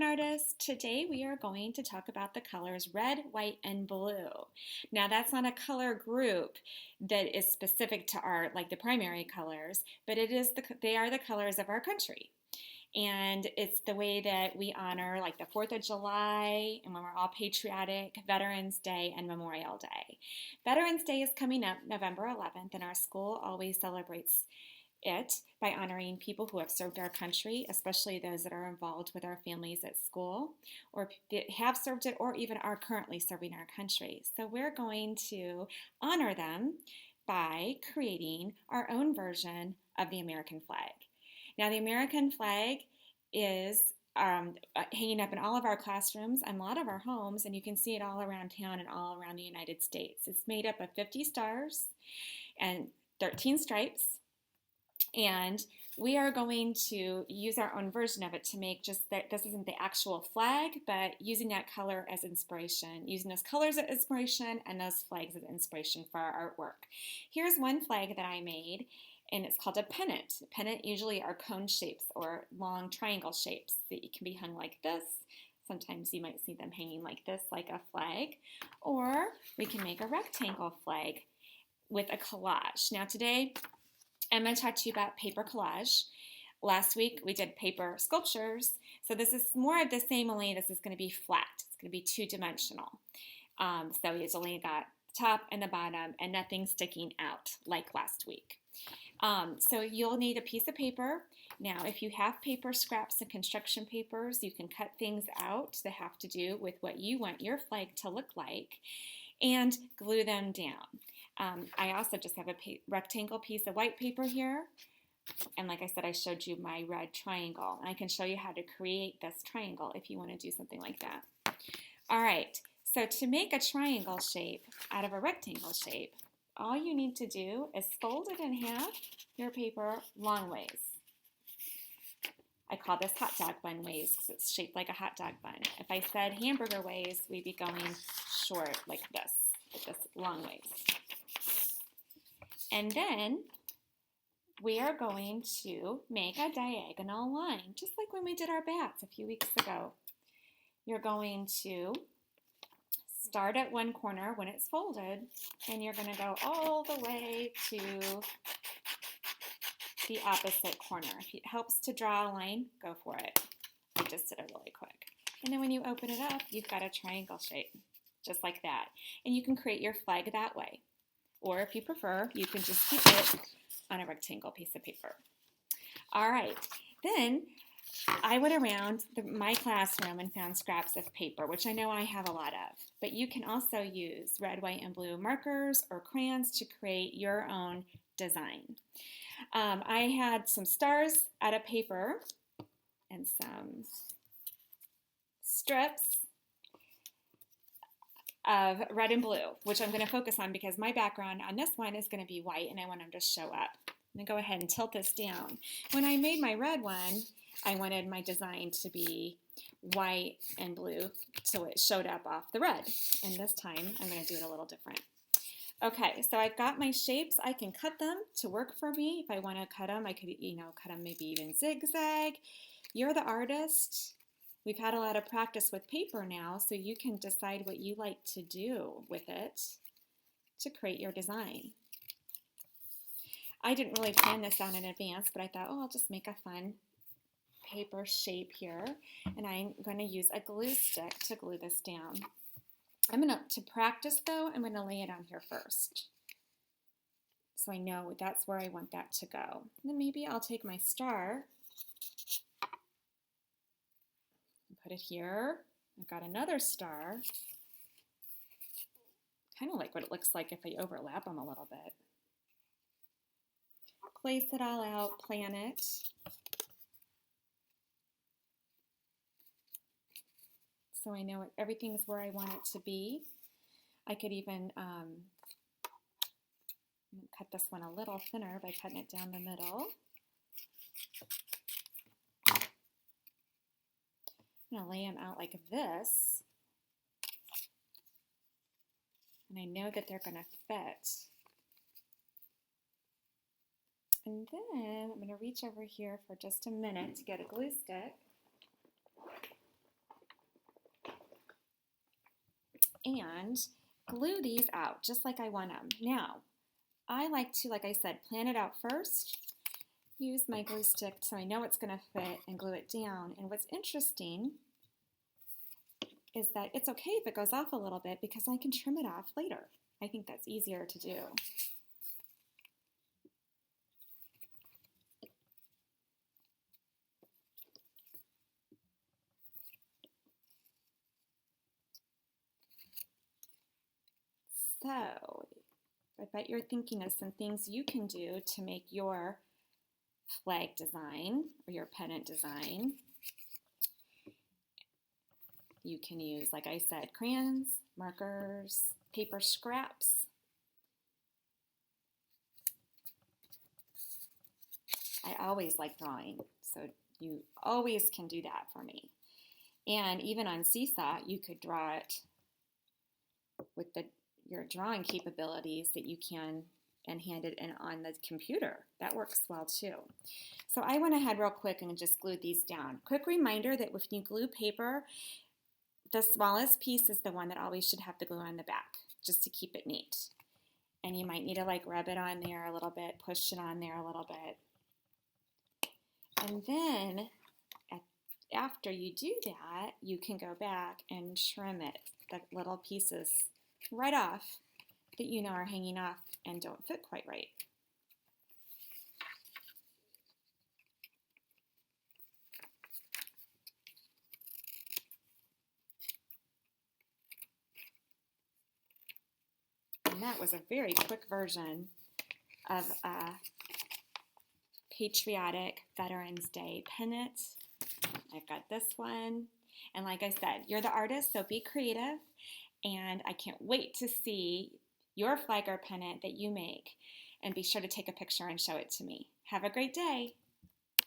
Artists. Today we are going to talk about the colors red, white, and blue. Now that's not a color group that is specific to art like the primary colors, but they are the colors of our country. And it's the way that we honor like the 4th of July and when we're all patriotic, Veterans Day and Memorial Day. Veterans Day is coming up November 11th and our school always celebrates it by honoring people who have served our country, especially those that are involved with our families at school or that have served it or even are currently serving our country. So we're going to honor them by creating our own version of the American flag. Now the American flag is hanging up in all of our classrooms and a lot of our homes, and you can see it all around town and all around the United States. It's made up of 50 stars and 13 stripes. And we are going to use our own version of it to make just that this isn't the actual flag, but using that color as inspiration, using those colors as inspiration and those flags as inspiration for our artwork. Here's one flag that I made, and it's called a pennant. A pennant usually are cone shapes or long triangle shapes that can be hung like this. Sometimes you might see them hanging like this, like a flag. Or we can make a rectangle flag with a collage. Now today, I'm going to talk to you about paper collage. Last week we did paper sculptures, so this is more of the same, only this is going to be flat. It's going to be two-dimensional. So it's only got the top and the bottom and nothing sticking out like last week. So you'll need a piece of paper. Now if you have paper scraps and construction papers, you can cut things out that have to do with what you want your flag to look like and glue them down. I also just have a rectangle piece of white paper here. And like I said, I showed you my red triangle. I can show you how to create this triangle if you want to do something like that. All right, so to make a triangle shape out of a rectangle shape, all you need to do is fold it in half, your paper, long ways. I call this hot dog bun ways because it's shaped like a hot dog bun. If I said hamburger ways, we'd be going short like this long ways. And then we are going to make a diagonal line, just like when we did our bats a few weeks ago. You're going to start at one corner when it's folded, and you're going to go all the way to the opposite corner. If it helps to draw a line, go for it. I just did it really quick. And then when you open it up, you've got a triangle shape, just like that. And you can create your flag that way. Or if you prefer, you can just keep it on a rectangle piece of paper. All right, then I went around my classroom and found scraps of paper, which I know I have a lot of. But you can also use red, white, and blue markers or crayons to create your own design. I had some stars out of paper and some strips of red and blue, which I'm going to focus on because my background on this one is going to be white and I want them to show up. I'm going to go ahead and tilt this down. When I made my red one, I wanted my design to be white and blue so it showed up off the red. And this time I'm going to do it a little different. Okay, so I've got my shapes. I can cut them to work for me. If I want to cut them, I could, cut them maybe even zigzag. You're the artist. We've had a lot of practice with paper now, so you can decide what you like to do with it to create your design. I didn't really plan this out in advance, but I thought, I'll just make a fun paper shape here, and I'm going to use a glue stick to glue this down. To practice though, I'm going to lay it on here first. So I know that's where I want that to go. And then maybe I'll take my star and put it here. I've got another star. Kind of like what it looks like if I overlap them a little bit. Place it all out, plan it. So I know everything's where I want it to be. I could even cut this one a little thinner by cutting it down the middle. I'm going to lay them out like this. And I know that they're going to fit. And then I'm going to reach over here for just a minute to get a glue stick. and glue these out just like I want them. Now, I like to, like I said, plan it out first, use my glue stick so I know it's going to fit and glue it down. And what's interesting is that it's okay if it goes off a little bit because I can trim it off later. I think that's easier to do. So, I bet you're thinking of some things you can do to make your flag design or your pennant design. You can use, like I said, crayons, markers, paper scraps. I always like drawing, so you always can do that for me. And even on Seesaw, you could draw it with your drawing capabilities that you can and hand it in on the computer. That works well too. So I went ahead real quick and just glued these down. Quick reminder that if you glue paper, the smallest piece is the one that always should have the glue on the back, just to keep it neat. And you might need to like rub it on there a little bit, push it on there a little bit. And then after you do that, you can go back and trim it, the little pieces right off that you know are hanging off and don't fit quite right. And that was a very quick version of a patriotic Veterans Day pennant. I've got this one. And like I said, you're the artist, so be creative. And I can't wait to see your flag or pennant that you make. And be sure to take a picture and show it to me. Have a great day.